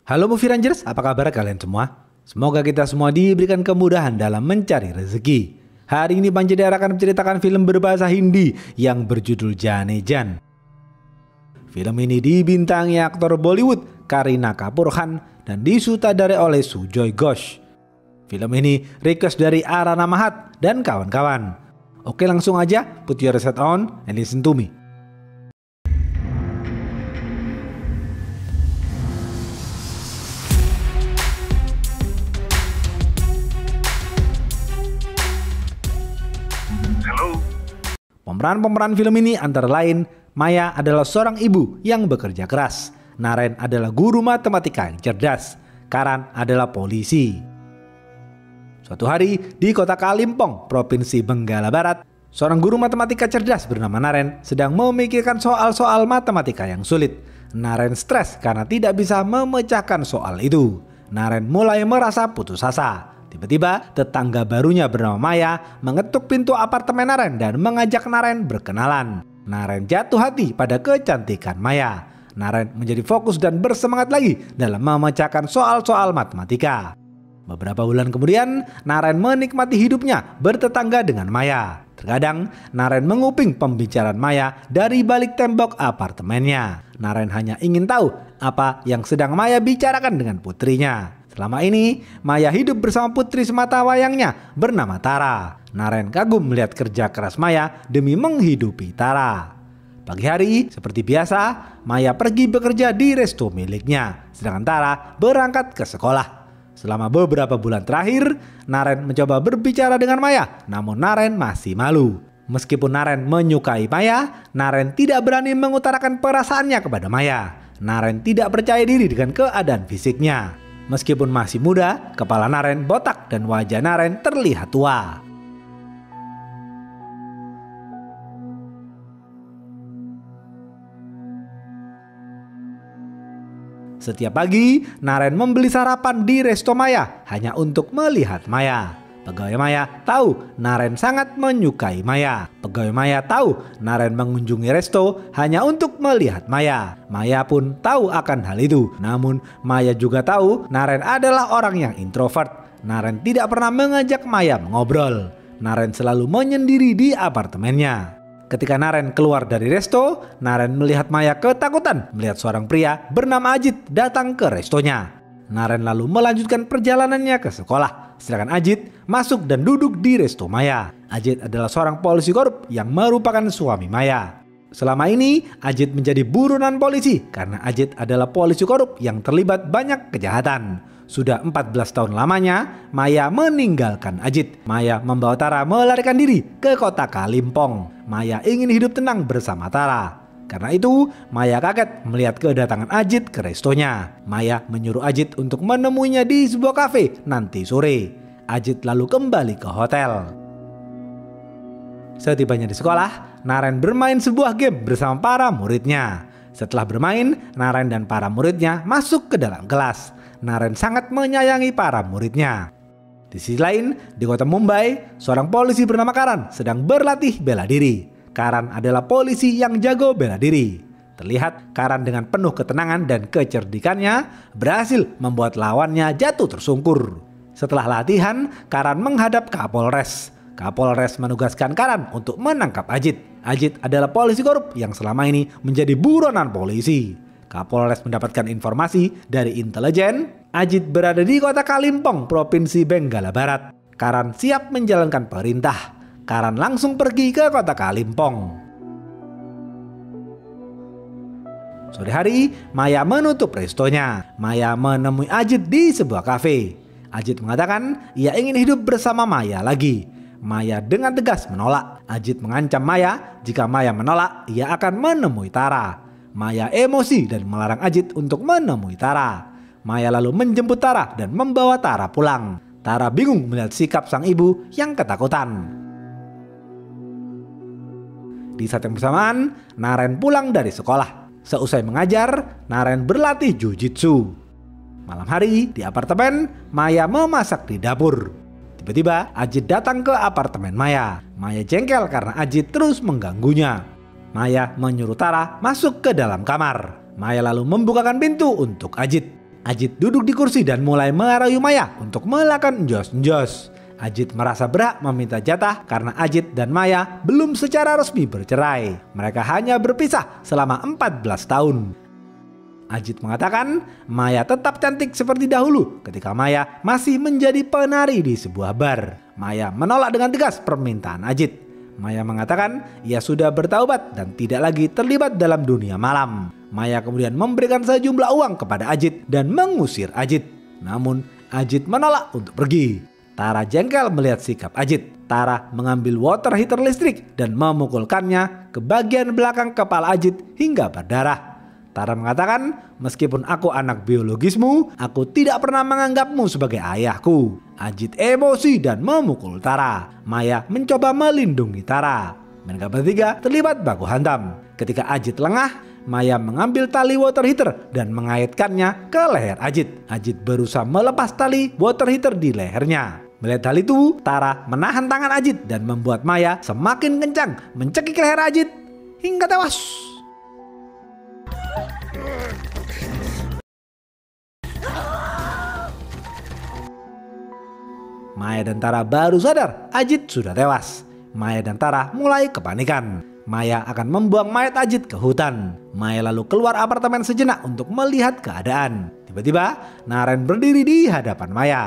Halo Movie Rangers, apa kabar kalian semua? Semoga kita semua diberikan kemudahan dalam mencari rezeki. Hari ini Bang Jedar akan menceritakan film berbahasa Hindi yang berjudul Jaane Jaan. Film ini dibintangi aktor Bollywood Kareena Kapoor Khan dan disutradarai oleh Sujoy Ghosh. Film ini request dari Arana Mahat dan kawan-kawan. Oke, langsung aja put your headset on and listen to me. Pemeran film ini antara lain Maya adalah seorang ibu yang bekerja keras, Naren adalah guru matematika yang cerdas, Karan adalah polisi. Suatu hari di kota Kalimpong, Provinsi Benggala Barat, seorang guru matematika cerdas bernama Naren sedang memikirkan soal-soal matematika yang sulit. Naren stres karena tidak bisa memecahkan soal itu. Naren mulai merasa putus asa. Tiba-tiba tetangga barunya bernama Maya mengetuk pintu apartemen Naren dan mengajak Naren berkenalan. Naren jatuh hati pada kecantikan Maya. Naren menjadi fokus dan bersemangat lagi dalam memecahkan soal-soal matematika. Beberapa bulan kemudian, Naren menikmati hidupnya bertetangga dengan Maya. Terkadang, Naren menguping pembicaraan Maya dari balik tembok apartemennya. Naren hanya ingin tahu apa yang sedang Maya bicarakan dengan putrinya. Selama ini, Maya hidup bersama putri semata wayangnya bernama Tara. Naren kagum melihat kerja keras Maya demi menghidupi Tara. Pagi hari, seperti biasa, Maya pergi bekerja di resto miliknya, sedangkan Tara berangkat ke sekolah. Selama beberapa bulan terakhir, Naren mencoba berbicara dengan Maya, namun Naren masih malu. Meskipun Naren menyukai Maya, Naren tidak berani mengutarakan perasaannya kepada Maya. Naren tidak percaya diri dengan keadaan fisiknya. Meskipun masih muda, kepala Naren botak dan wajah Naren terlihat tua. Setiap pagi, Naren membeli sarapan di resto Maya hanya untuk melihat Maya. Pegawai Maya tahu Naren sangat menyukai Maya. Pegawai Maya tahu Naren mengunjungi resto hanya untuk melihat Maya. Maya pun tahu akan hal itu. Namun Maya juga tahu Naren adalah orang yang introvert. Naren tidak pernah mengajak Maya mengobrol. Naren selalu menyendiri di apartemennya. Ketika Naren keluar dari resto, Naren melihat Maya ketakutan melihat seorang pria bernama Ajit datang ke restonya. Naren lalu melanjutkan perjalanannya ke sekolah, sedangkan Ajit masuk dan duduk di resto Maya. Ajit adalah seorang polisi korup yang merupakan suami Maya. Selama ini, Ajit menjadi buronan polisi karena Ajit adalah polisi korup yang terlibat banyak kejahatan. Sudah 14 tahun lamanya, Maya meninggalkan Ajit. Maya membawa Tara melarikan diri ke kota Kalimpong. Maya ingin hidup tenang bersama Tara. Karena itu, Maya kaget melihat kedatangan Ajit ke restonya. Maya menyuruh Ajit untuk menemuinya di sebuah kafe nanti sore. Ajit lalu kembali ke hotel. Setibanya di sekolah, Naren bermain sebuah game bersama para muridnya. Setelah bermain, Naren dan para muridnya masuk ke dalam kelas. Naren sangat menyayangi para muridnya. Di sisi lain, di kota Mumbai, seorang polisi bernama Karan sedang berlatih bela diri. Karan adalah polisi yang jago bela diri. Terlihat Karan dengan penuh ketenangan dan kecerdikannya berhasil membuat lawannya jatuh tersungkur. Setelah latihan, Karan menghadap Kapolres. Kapolres menugaskan Karan untuk menangkap Ajit. Ajit adalah polisi korup yang selama ini menjadi buronan polisi. Kapolres mendapatkan informasi dari intelijen. Ajit berada di kota Kalimpong, Provinsi Benggala Barat. Karan siap menjalankan perintah. Karan langsung pergi ke kota Kalimpong. Sore hari, Maya menutup restonya. Maya menemui Ajit di sebuah kafe. Ajit mengatakan ia ingin hidup bersama Maya lagi. Maya dengan tegas menolak. Ajit mengancam Maya jika Maya menolak, ia akan menemui Tara. Maya emosi dan melarang Ajit untuk menemui Tara. Maya lalu menjemput Tara dan membawa Tara pulang. Tara bingung melihat sikap sang ibu yang ketakutan. Di saat yang bersamaan, Naren pulang dari sekolah. Seusai mengajar, Naren berlatih jujitsu. Malam hari, di apartemen, Maya memasak di dapur. Tiba-tiba, Ajit datang ke apartemen Maya. Maya jengkel karena Ajit terus mengganggunya. Maya menyuruh Tara masuk ke dalam kamar. Maya lalu membukakan pintu untuk Ajit. Ajit duduk di kursi dan mulai merayu Maya untuk melakukan enjos-enjos. Ajit merasa berhak meminta jatah karena Ajit dan Maya belum secara resmi bercerai. Mereka hanya berpisah selama 14 tahun. Ajit mengatakan Maya tetap cantik seperti dahulu ketika Maya masih menjadi penari di sebuah bar. Maya menolak dengan tegas permintaan Ajit. Maya mengatakan ia sudah bertaubat dan tidak lagi terlibat dalam dunia malam. Maya kemudian memberikan sejumlah uang kepada Ajit dan mengusir Ajit. Namun Ajit menolak untuk pergi. Tara jengkel melihat sikap Ajit. Tara mengambil water heater listrik dan memukulkannya ke bagian belakang kepala Ajit hingga berdarah. Tara mengatakan, meskipun aku anak biologismu, aku tidak pernah menganggapmu sebagai ayahku. Ajit emosi dan memukul Tara. Maya mencoba melindungi Tara. Mereka bertiga terlibat baku hantam. Ketika Ajit lengah, Maya mengambil tali water heater dan mengaitkannya ke leher Ajit. Ajit berusaha melepas tali water heater di lehernya. Melihat hal itu, Tara menahan tangan Ajit dan membuat Maya semakin kencang mencekik leher Ajit hingga tewas. Maya dan Tara baru sadar Ajit sudah tewas. Maya dan Tara mulai kepanikan. Maya akan membuang mayat Ajit ke hutan. Maya lalu keluar apartemen sejenak untuk melihat keadaan. Tiba-tiba Naren berdiri di hadapan Maya.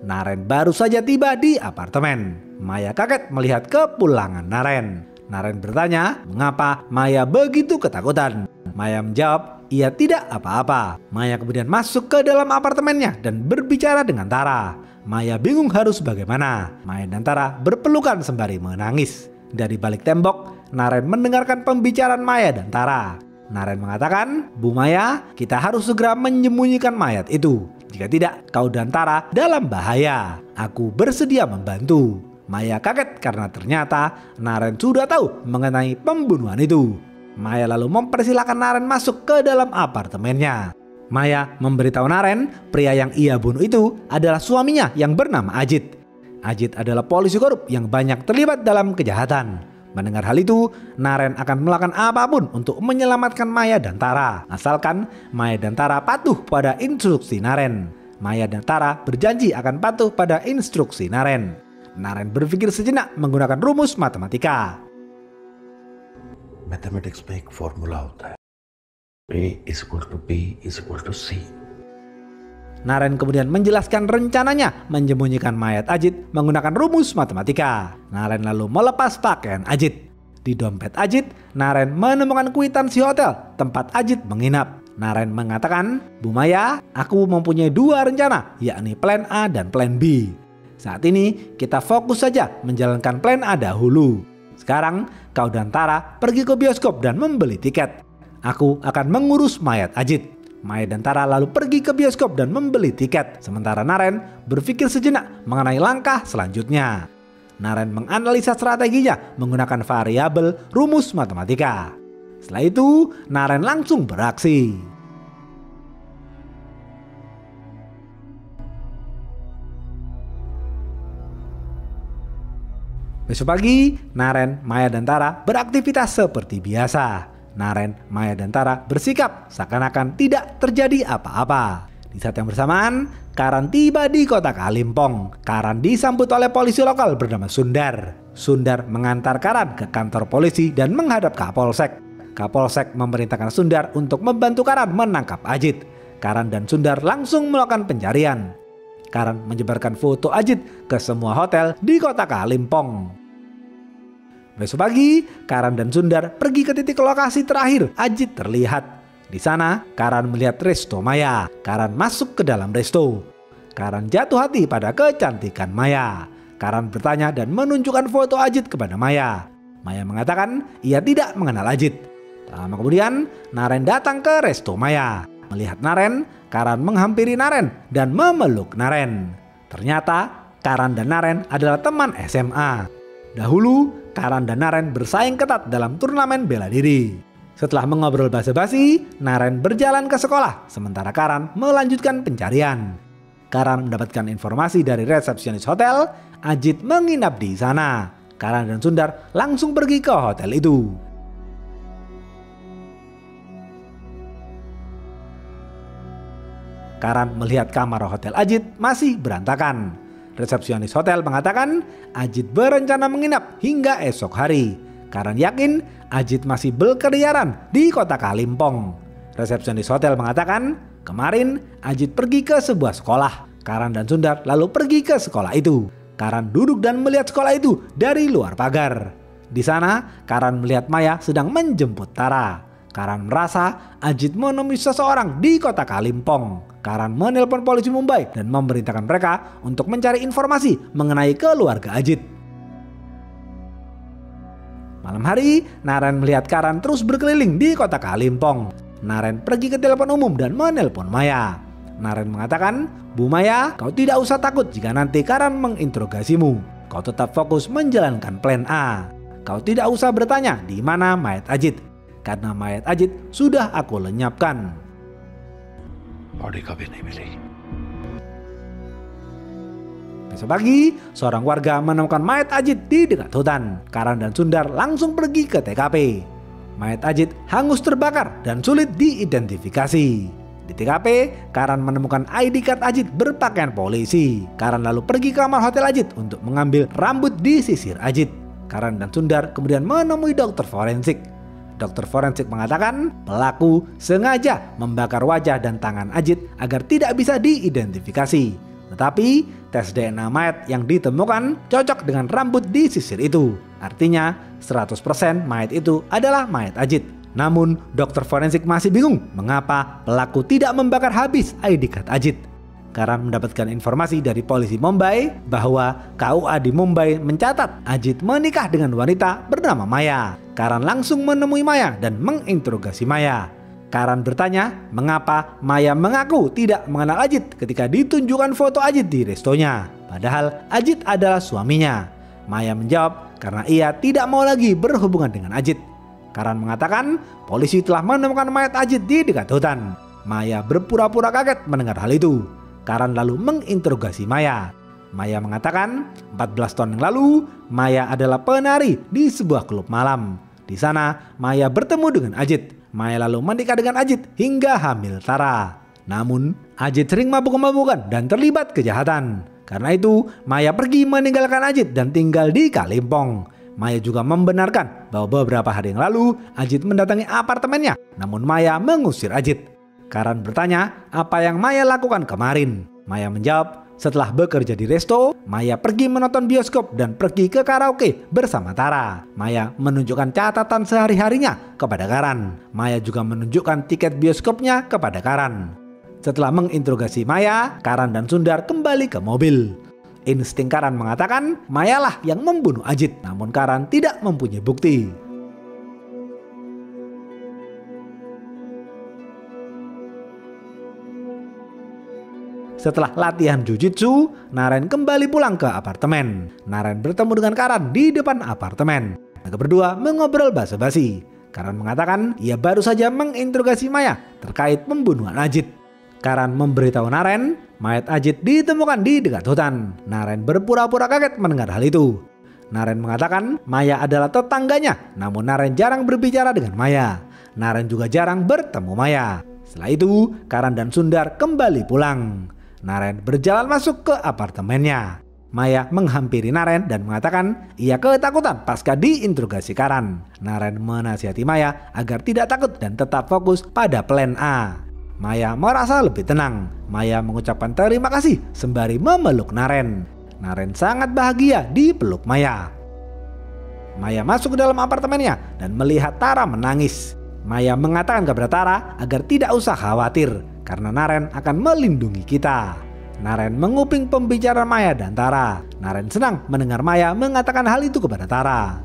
Naren baru saja tiba di apartemen. Maya kaget melihat kepulangan Naren. Naren bertanya mengapa Maya begitu ketakutan. Maya menjawab ia tidak apa-apa. Maya kemudian masuk ke dalam apartemennya dan berbicara dengan Tara. Maya bingung harus bagaimana. Maya dan Tara berpelukan sembari menangis. Dari balik tembok, Naren mendengarkan pembicaraan Maya dan Tara. Naren mengatakan, Bu Maya, kita harus segera menyembunyikan mayat itu. Jika tidak, kau dan Tara dalam bahaya. Aku bersedia membantu. Maya kaget karena ternyata Naren sudah tahu mengenai pembunuhan itu. Maya lalu mempersilahkan Naren masuk ke dalam apartemennya. Maya memberitahu Naren pria yang ia bunuh itu adalah suaminya yang bernama Ajit. Ajit adalah polisi korup yang banyak terlibat dalam kejahatan. Mendengar hal itu, Naren akan melakukan apapun untuk menyelamatkan Maya dan Tara. Asalkan Maya dan Tara patuh pada instruksi Naren. Maya dan Tara berjanji akan patuh pada instruksi Naren. Naren berpikir sejenak menggunakan rumus matematika. Mathematics में एक फॉर्मूला होता है A is equal to B is equal to C. Naren kemudian menjelaskan rencananya menyembunyikan mayat Ajit menggunakan rumus matematika. Naren lalu melepas pakaian Ajit. Di dompet Ajit, Naren menemukan kwitansi hotel tempat Ajit menginap. Naren mengatakan, Bu Maya, aku mempunyai dua rencana, yakni plan A dan plan B. Saat ini kita fokus saja menjalankan plan A dahulu. Sekarang kau dan Tara pergi ke bioskop dan membeli tiket. Aku akan mengurus mayat Ajit. Maya dan Tara lalu pergi ke bioskop dan membeli tiket. Sementara Naren berpikir sejenak mengenai langkah selanjutnya. Naren menganalisa strateginya menggunakan variabel rumus matematika. Setelah itu, Naren langsung beraksi. Besok pagi, Naren, Maya dan Tara beraktivitas seperti biasa. Naren, Maya dan Tara bersikap seakan-akan tidak terjadi apa-apa. Di saat yang bersamaan, Karan tiba di kota Kalimpong. Karan disambut oleh polisi lokal bernama Sundar. Sundar mengantar Karan ke kantor polisi dan menghadap Kapolsek. Kapolsek memerintahkan Sundar untuk membantu Karan menangkap Ajit. Karan dan Sundar langsung melakukan pencarian. Karan menyebarkan foto Ajit ke semua hotel di kota Kalimpong. Besok pagi, Karan dan Sundar pergi ke titik lokasi terakhir Ajit terlihat. Di sana, Karan melihat resto Maya. Karan masuk ke dalam resto. Karan jatuh hati pada kecantikan Maya. Karan bertanya dan menunjukkan foto Ajit kepada Maya. Maya mengatakan ia tidak mengenal Ajit. Tak lama kemudian, Naren datang ke resto Maya. Melihat Naren, Karan menghampiri Naren dan memeluk Naren. Ternyata, Karan dan Naren adalah teman SMA. Dahulu, Karan dan Naren bersaing ketat dalam turnamen bela diri. Setelah mengobrol basa-basi, Naren berjalan ke sekolah, sementara Karan melanjutkan pencarian. Karan mendapatkan informasi dari resepsionis hotel, Ajit menginap di sana. Karan dan Sundar langsung pergi ke hotel itu. Karan melihat kamar hotel Ajit masih berantakan. Resepsionis hotel mengatakan Ajit berencana menginap hingga esok hari. Karan yakin Ajit masih berkeliaran di kota Kalimpong. Resepsionis hotel mengatakan kemarin Ajit pergi ke sebuah sekolah. Karan dan Sundar lalu pergi ke sekolah itu. Karan duduk dan melihat sekolah itu dari luar pagar. Di sana Karan melihat Maya sedang menjemput Tara. Karan merasa Ajit menemui seseorang di kota Kalimpong. Karan menelpon polisi Mumbai dan memerintahkan mereka untuk mencari informasi mengenai keluarga Ajit. Malam hari, Naren melihat Karan terus berkeliling di kota Kalimpong. Naren pergi ke telepon umum dan menelpon Maya. Naren mengatakan, "Bu Maya, kau tidak usah takut jika nanti Karan menginterogasimu. Kau tetap fokus menjalankan plan A. Kau tidak usah bertanya di mana mayat Ajit. Karena mayat Ajit sudah aku lenyapkan." Body कभी नहीं मिली। Besok pagi, seorang warga menemukan mayat Ajit di dekat hutan. Karan dan Sundar langsung pergi ke TKP. Mayat Ajit hangus terbakar dan sulit diidentifikasi. Di TKP, Karan menemukan ID card Ajit berpakaian polisi. Karan lalu pergi ke kamar hotel Ajit untuk mengambil rambut di sisir Ajit. Karan dan Sundar kemudian menemui dokter forensik. Dokter forensik mengatakan pelaku sengaja membakar wajah dan tangan Ajit agar tidak bisa diidentifikasi. Tetapi tes DNA mayat yang ditemukan cocok dengan rambut di sisir itu. Artinya 100% mayat itu adalah mayat Ajit. Namun dokter forensik masih bingung mengapa pelaku tidak membakar habis ID card Ajit. Karan mendapatkan informasi dari polisi Mumbai bahwa KUA di Mumbai mencatat Ajit menikah dengan wanita bernama Maya. Karan langsung menemui Maya dan menginterogasi Maya. Karan bertanya mengapa Maya mengaku tidak mengenal Ajit ketika ditunjukkan foto Ajit di restonya. Padahal Ajit adalah suaminya. Maya menjawab karena ia tidak mau lagi berhubungan dengan Ajit. Karan mengatakan polisi telah menemukan mayat Ajit di dekat hutan. Maya berpura-pura kaget mendengar hal itu. Karan lalu menginterogasi Maya. Maya mengatakan 14 tahun yang lalu Maya adalah penari di sebuah klub malam. Di sana Maya bertemu dengan Ajit. Maya lalu menikah dengan Ajit hingga hamil Tara. Namun Ajit sering mabuk-mabukan dan terlibat kejahatan. Karena itu Maya pergi meninggalkan Ajit dan tinggal di Kalimpong. Maya juga membenarkan bahwa beberapa hari yang lalu Ajit mendatangi apartemennya. Namun Maya mengusir Ajit. Karan bertanya apa yang Maya lakukan kemarin. Maya menjawab, setelah bekerja di resto, Maya pergi menonton bioskop dan pergi ke karaoke bersama Tara. Maya menunjukkan catatan sehari-harinya kepada Karan. Maya juga menunjukkan tiket bioskopnya kepada Karan. Setelah menginterogasi Maya, Karan dan Sundar kembali ke mobil. Insting Karan mengatakan Mayalah yang membunuh Ajit, namun Karan tidak mempunyai bukti. Setelah latihan jujitsu, Naren kembali pulang ke apartemen. Naren bertemu dengan Karan di depan apartemen. Mereka berdua mengobrol basa-basi. Karan mengatakan ia baru saja menginterogasi Maya terkait pembunuhan Ajit. Karan memberitahu Naren, mayat Ajit ditemukan di dekat hutan. Naren berpura-pura kaget mendengar hal itu. Naren mengatakan Maya adalah tetangganya, namun Naren jarang berbicara dengan Maya. Naren juga jarang bertemu Maya. Setelah itu, Karan dan Sundar kembali pulang. Naren berjalan masuk ke apartemennya. Maya menghampiri Naren dan mengatakan ia ketakutan pasca diinterogasi Karan. Naren menasihati Maya agar tidak takut dan tetap fokus pada plan A. Maya merasa lebih tenang. Maya mengucapkan terima kasih sembari memeluk Naren. Naren sangat bahagia dipeluk Maya. Maya masuk ke dalam apartemennya dan melihat Tara menangis. Maya mengatakan kepada Tara agar tidak usah khawatir karena Naren akan melindungi kita. Naren menguping pembicaraan Maya dan Tara. Naren senang mendengar Maya mengatakan hal itu kepada Tara.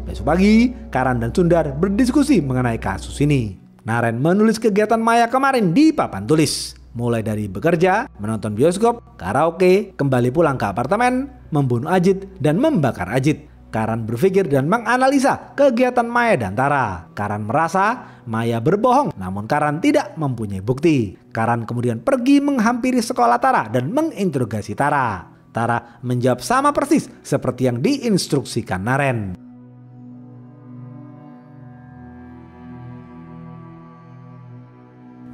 Besok pagi, Karan dan Sundar berdiskusi mengenai kasus ini. Naren menulis kegiatan Maya kemarin di papan tulis. Mulai dari bekerja, menonton bioskop, karaoke, kembali pulang ke apartemen, membunuh Ajit, dan membakar Ajit. Karan berpikir dan menganalisa kegiatan Maya dan Tara. Karan merasa Maya berbohong, namun Karan tidak mempunyai bukti. Karan kemudian pergi menghampiri sekolah Tara dan menginterogasi Tara. Tara menjawab sama persis seperti yang diinstruksikan Naren.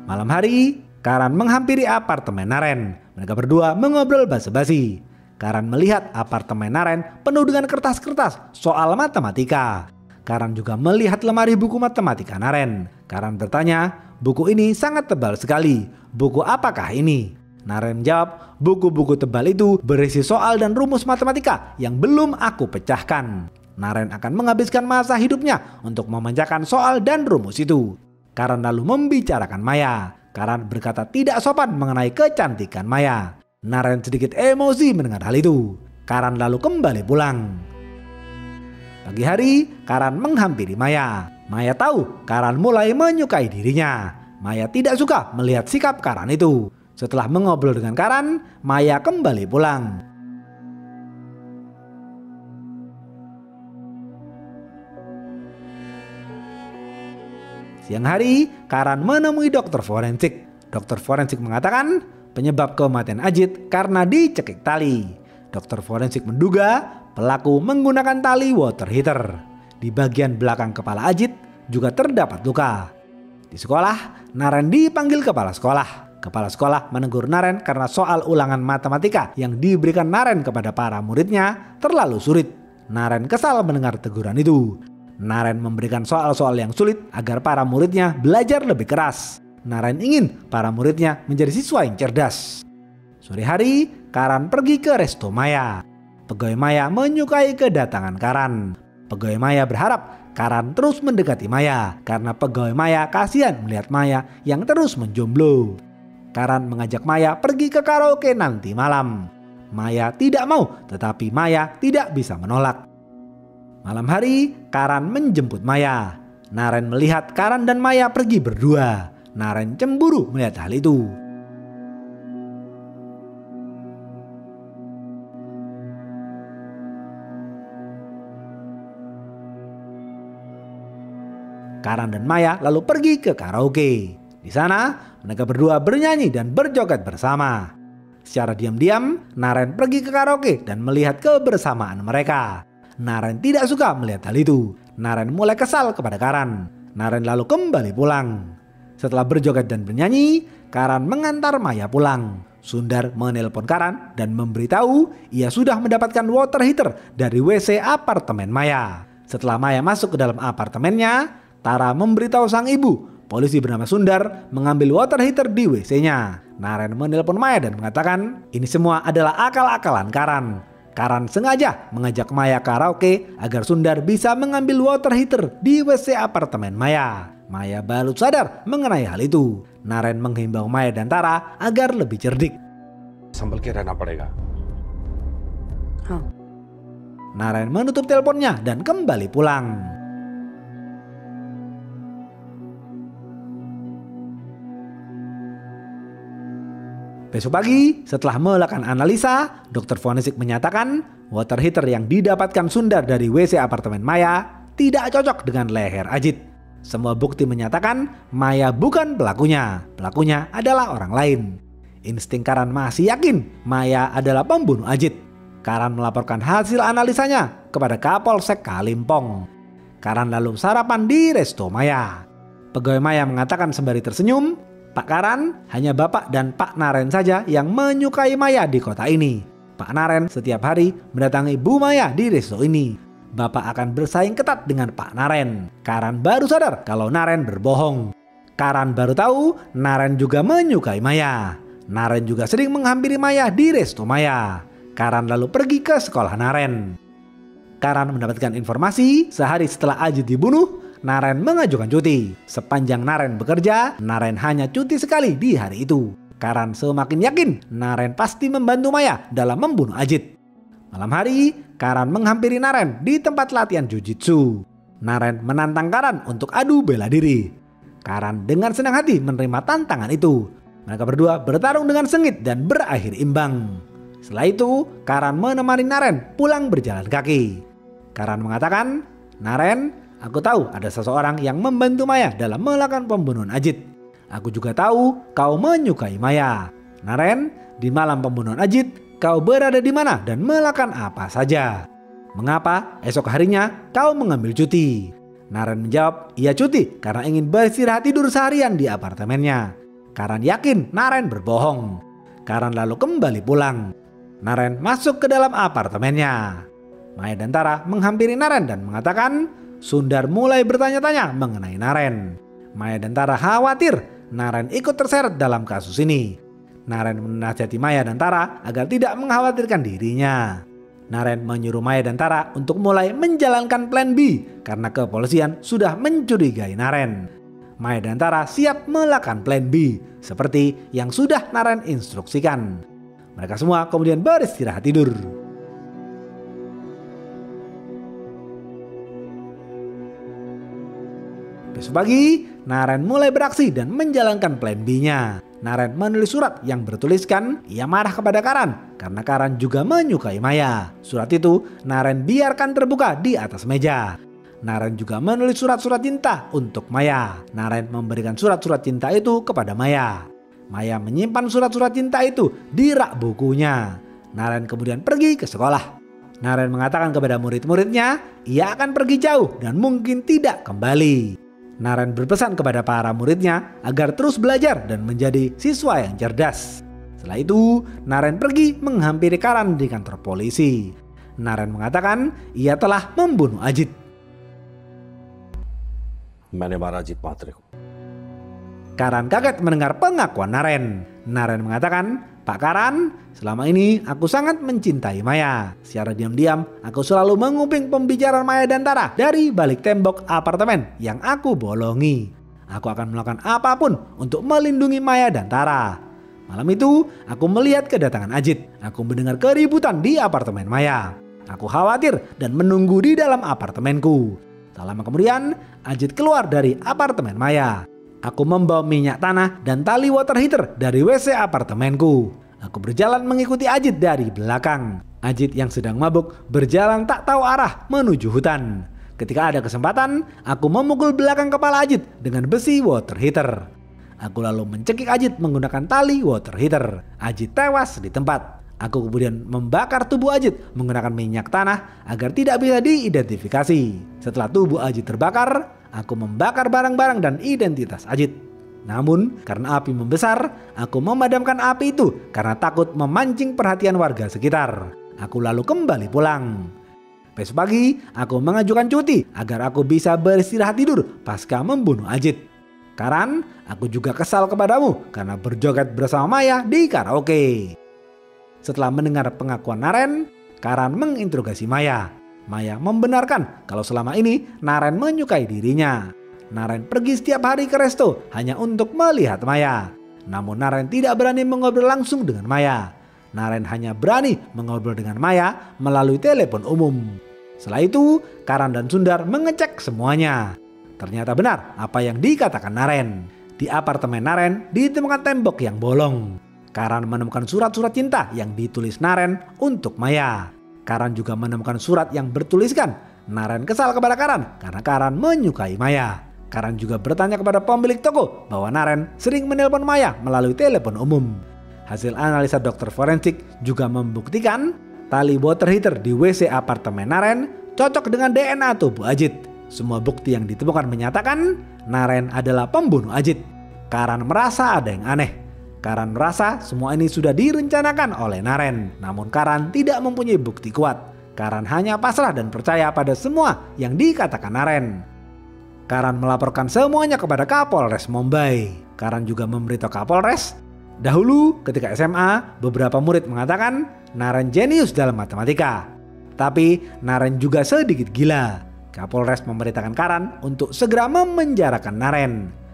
Malam hari, Karan menghampiri apartemen Naren. Mereka berdua mengobrol basa-basi. Karan melihat apartemen Naren penuh dengan kertas-kertas soal matematika. Karan juga melihat lemari buku matematika Naren. Karan bertanya, buku ini sangat tebal sekali. Buku apakah ini? Naren jawab, buku-buku tebal itu berisi soal dan rumus matematika yang belum aku pecahkan. Naren akan menghabiskan masa hidupnya untuk memecahkan soal dan rumus itu. Karan lalu membicarakan Maya. Karan berkata tidak sopan mengenai kecantikan Maya. Naren sedikit emosi mendengar hal itu. Karan lalu kembali pulang. Pagi hari, Karan menghampiri Maya. Maya tahu Karan mulai menyukai dirinya. Maya tidak suka melihat sikap Karan itu. Setelah mengobrol dengan Karan, Maya kembali pulang. Siang hari, Karan menemui dokter forensik. Dokter forensik mengatakan penyebab kematian Ajit karena dicekik tali. Dokter forensik menduga pelaku menggunakan tali water heater. Di bagian belakang kepala Ajit juga terdapat luka. Di sekolah, Naren dipanggil kepala sekolah. Kepala sekolah menegur Naren karena soal ulangan matematika yang diberikan Naren kepada para muridnya terlalu sulit. Naren kesal mendengar teguran itu. Naren memberikan soal-soal yang sulit agar para muridnya belajar lebih keras. Naren ingin para muridnya menjadi siswa yang cerdas. Sore hari, Karan pergi ke resto Maya. Pegawai Maya menyukai kedatangan Karan. Pegawai Maya berharap Karan terus mendekati Maya karena pegawai Maya kasihan melihat Maya yang terus menjomblo. Karan mengajak Maya pergi ke karaoke nanti malam. Maya tidak mau, tetapi Maya tidak bisa menolak. Malam hari, Karan menjemput Maya. Naren melihat Karan dan Maya pergi berdua. Naren cemburu melihat hal itu. Karan dan Maya lalu pergi ke karaoke. Di sana, mereka berdua bernyanyi dan berjoget bersama. Secara diam-diam, Naren pergi ke karaoke dan melihat kebersamaan mereka. Naren tidak suka melihat hal itu. Naren mulai kesal kepada Karan. Naren lalu kembali pulang. Setelah berjoget dan bernyanyi, Karan mengantar Maya pulang. Sundar menelpon Karan dan memberitahu ia sudah mendapatkan water heater dari WC apartemen Maya. Setelah Maya masuk ke dalam apartemennya, Tara memberitahu sang ibu, polisi bernama Sundar mengambil water heater di WC-nya. Naren menelpon Maya dan mengatakan ini semua adalah akal-akalan Karan. Karan sengaja mengajak Maya karaoke agar Sundar bisa mengambil water heater di WC apartemen Maya. Maya baru sadar mengenai hal itu. Naren menghimbau Maya dan Tara agar lebih cerdik. संभल के रहना पड़ेगा. Naren menutup teleponnya dan kembali pulang. Besok pagi, setelah melakukan analisa, dokter forensik menyatakan water heater yang didapatkan Sundar dari WC apartemen Maya tidak cocok dengan leher Ajit. Semua bukti menyatakan Maya bukan pelakunya. Pelakunya adalah orang lain. Insting Karan masih yakin Maya adalah pembunuh Ajit. Karan melaporkan hasil analisanya kepada Kapolsek Kalimpong. Karan lalu sarapan di resto Maya. Pegawai Maya mengatakan sembari tersenyum, Pak Karan, hanya Bapak dan Pak Naren saja yang menyukai Maya di kota ini. Pak Naren setiap hari mendatangi Bu Maya di resto ini. Bapak akan bersaing ketat dengan Pak Naren. Karan baru sadar kalau Naren berbohong. Karan baru tahu Naren juga menyukai Maya. Naren juga sering menghampiri Maya di resto Maya. Karan lalu pergi ke sekolah Naren. Karan mendapatkan informasi sehari setelah Ajit dibunuh, Naren mengajukan cuti. Sepanjang Naren bekerja, Naren hanya cuti sekali di hari itu. Karan semakin yakin Naren pasti membantu Maya dalam membunuh Ajit. Malam hari, Karan menghampiri Naren di tempat latihan jujitsu. Naren menantang Karan untuk adu bela diri. Karan dengan senang hati menerima tantangan itu. Mereka berdua bertarung dengan sengit dan berakhir imbang. Setelah itu, Karan menemani Naren pulang berjalan kaki. Karan mengatakan, Naren, aku tahu ada seseorang yang membantu Maya dalam melakukan pembunuhan Ajit. Aku juga tahu kau menyukai Maya. Naren, di malam pembunuhan Ajit, kau berada di mana dan melakukan apa saja? Mengapa esok harinya kau mengambil cuti? Naren menjawab, ia cuti karena ingin beristirahat tidur seharian di apartemennya. Karan yakin Naren berbohong. Karan lalu kembali pulang. Naren masuk ke dalam apartemennya. Maya dan Tara menghampiri Naren dan mengatakan Sundar mulai bertanya-tanya mengenai Naren. Maya dan Tara khawatir Naren ikut terseret dalam kasus ini. Naren menasihati Maya dan Tara agar tidak mengkhawatirkan dirinya. Naren menyuruh Maya dan Tara untuk mulai menjalankan plan B karena kepolisian sudah mencurigai Naren. Maya dan Tara siap melakukan plan B seperti yang sudah Naren instruksikan. Mereka semua kemudian beristirahat tidur. Besok pagi, Naren mulai beraksi dan menjalankan plan B-nya. Naren menulis surat yang bertuliskan ia marah kepada Karan karena Karan juga menyukai Maya. Surat itu Naren biarkan terbuka di atas meja. Naren juga menulis surat-surat cinta untuk Maya. Naren memberikan surat-surat cinta itu kepada Maya. Maya menyimpan surat-surat cinta itu di rak bukunya. Naren kemudian pergi ke sekolah. Naren mengatakan kepada murid-muridnya ia akan pergi jauh dan mungkin tidak kembali. Naren berpesan kepada para muridnya agar terus belajar dan menjadi siswa yang cerdas. Setelah itu, Naren pergi menghampiri Karan di kantor polisi. Naren mengatakan ia telah membunuh Ajit. मैंने मारा अजीत म्हात्रे को. Karan kaget mendengar pengakuan Naren. Naren mengatakan, Pak Karan, selama ini aku sangat mencintai Maya. Secara diam-diam, aku selalu menguping pembicaraan Maya dan Tara dari balik tembok apartemen yang aku bolongi. Aku akan melakukan apapun untuk melindungi Maya dan Tara. Malam itu, aku melihat kedatangan Ajit. Aku mendengar keributan di apartemen Maya. Aku khawatir dan menunggu di dalam apartemenku. Tak lama kemudian, Ajit keluar dari apartemen Maya. Aku membawa minyak tanah dan tali water heater dari WC apartemenku. Aku berjalan mengikuti Ajit dari belakang. Ajit yang sedang mabuk berjalan tak tahu arah menuju hutan. Ketika ada kesempatan, aku memukul belakang kepala Ajit dengan besi water heater. Aku lalu mencekik Ajit menggunakan tali water heater. Ajit tewas di tempat. Aku kemudian membakar tubuh Ajit menggunakan minyak tanah agar tidak bisa diidentifikasi. Setelah tubuh Ajit terbakar, aku membakar barang-barang dan identitas Ajit. Namun karena api membesar, aku memadamkan api itu karena takut memancing perhatian warga sekitar. Aku lalu kembali pulang. Besok pagi, aku mengajukan cuti agar aku bisa beristirahat tidur pasca membunuh Ajit. Karan, aku juga kesal kepadamu karena berjoget bersama Maya di karaoke. Setelah mendengar pengakuan Naren, Karan menginterogasi Maya. Maya membenarkan kalau selama ini Naren menyukai dirinya. Naren pergi setiap hari ke resto hanya untuk melihat Maya. Namun Naren tidak berani mengobrol langsung dengan Maya. Naren hanya berani mengobrol dengan Maya melalui telepon umum. Setelah itu, Karan dan Sundar mengecek semuanya. Ternyata benar apa yang dikatakan Naren. Di apartemen Naren ditemukan tembok yang bolong. Karan menemukan surat-surat cinta yang ditulis Naren untuk Maya. Karan juga menemukan surat yang bertuliskan Naren kesal kepada Karan karena Karan menyukai Maya. Karan juga bertanya kepada pemilik toko bahwa Naren sering menelpon Maya melalui telepon umum. Hasil analisa dokter forensik juga membuktikan tali water heater di WC apartemen Naren cocok dengan DNA tubuh Ajit. Semua bukti yang ditemukan menyatakan Naren adalah pembunuh Ajit. Karan merasa ada yang aneh. Karan merasa semua ini sudah direncanakan oleh Naren. Namun Karan tidak mempunyai bukti kuat. Karan hanya pasrah dan percaya pada semua yang dikatakan Naren. Karan melaporkan semuanya kepada Kapolres Mumbai. Karan juga memberitahu Kapolres, dahulu ketika SMA beberapa murid mengatakan Naren jenius dalam matematika. Tapi Naren juga sedikit gila. Kapolres memerintahkan Karan untuk segera memenjarakan Naren.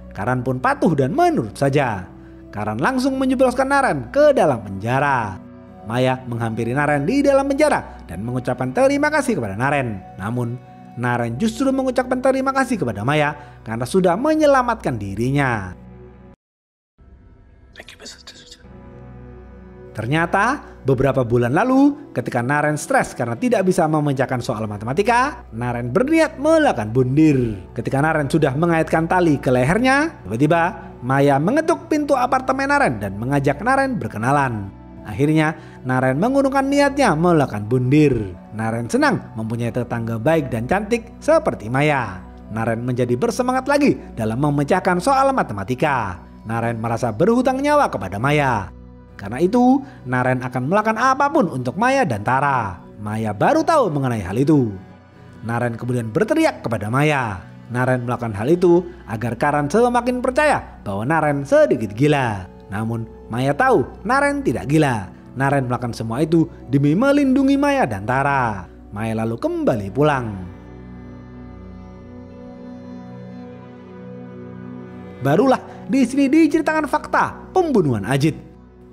Karan pun patuh dan menurut saja. Karan langsung menjebloskan Naren ke dalam penjara. Maya menghampiri Naren di dalam penjara dan mengucapkan terima kasih kepada Naren. Namun Naren justru mengucapkan terima kasih kepada Maya karena sudah menyelamatkan dirinya. Ternyata beberapa bulan lalu ketika Naren stres karena tidak bisa memecahkan soal matematika, Naren berniat melakukan bundir. Ketika Naren sudah mengaitkan tali ke lehernya, tiba-tiba Maya mengetuk pintu apartemen Naren dan mengajak Naren berkenalan. Akhirnya Naren mengurungkan niatnya melakukan bundir. Naren senang mempunyai tetangga baik dan cantik seperti Maya. Naren menjadi bersemangat lagi dalam memecahkan soal matematika. Naren merasa berhutang nyawa kepada Maya. Karena itu, Naren akan melakukan apapun untuk Maya dan Tara. Maya baru tahu mengenai hal itu. Naren kemudian berteriak kepada Maya. Naren melakukan hal itu agar Karan semakin percaya bahwa Naren sedikit gila. Namun Maya tahu Naren tidak gila. Naren melakukan semua itu demi melindungi Maya dan Tara. Maya lalu kembali pulang. Barulah di sini diceritakan fakta pembunuhan Ajit.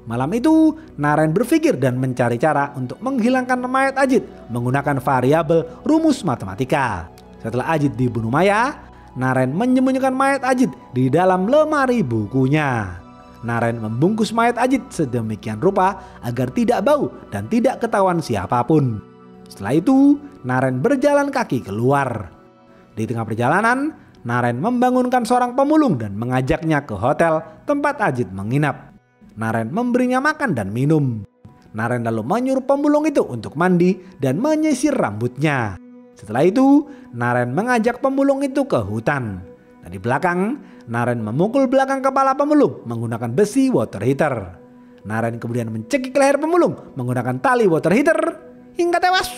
Malam itu, Naren berpikir dan mencari cara untuk menghilangkan mayat Ajit menggunakan variabel rumus matematika. Setelah Ajit dibunuh Maya, Naren menyembunyikan mayat Ajit di dalam lemari bukunya. Naren membungkus mayat Ajit sedemikian rupa agar tidak bau dan tidak ketahuan siapapun. Setelah itu, Naren berjalan kaki keluar. Di tengah perjalanan, Naren membangunkan seorang pemulung dan mengajaknya ke hotel tempat Ajit menginap. Naren memberinya makan dan minum. Naren lalu menyuruh pemulung itu untuk mandi dan menyisir rambutnya. Setelah itu, Naren mengajak pemulung itu ke hutan. Dan di belakang, Naren memukul belakang kepala pemulung menggunakan besi water heater. Naren kemudian mencekik leher pemulung menggunakan tali water heater hingga tewas.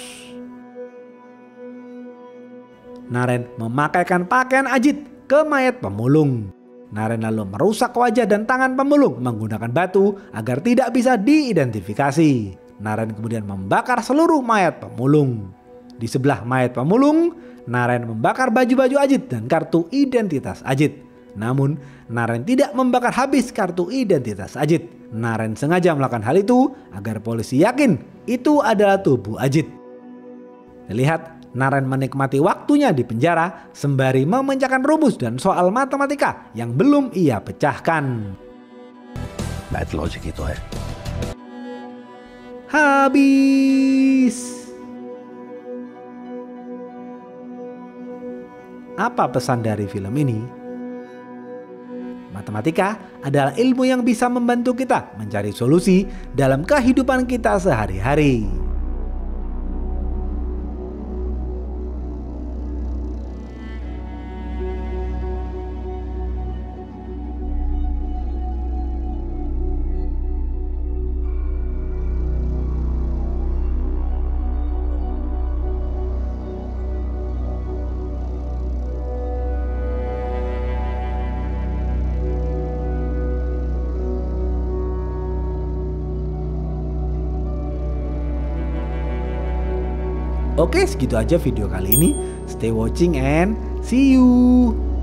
Naren memakaikan pakaian Ajit ke mayat pemulung. Naren lalu merusak wajah dan tangan pemulung menggunakan batu agar tidak bisa diidentifikasi. Naren kemudian membakar seluruh mayat pemulung. Di sebelah mayat pemulung, Naren membakar baju-baju Ajit dan kartu identitas Ajit. Namun, Naren tidak membakar habis kartu identitas Ajit. Naren sengaja melakukan hal itu agar polisi yakin itu adalah tubuh Ajit. Lihat, Naren menikmati waktunya di penjara sembari memecahkan rumus dan soal matematika yang belum ia pecahkan. Bad logic itu ya. Habis. Apa pesan dari film ini? Matematika adalah ilmu yang bisa membantu kita mencari solusi dalam kehidupan kita sehari-hari. Oke, segitu aja video kali ini. Stay watching and see you.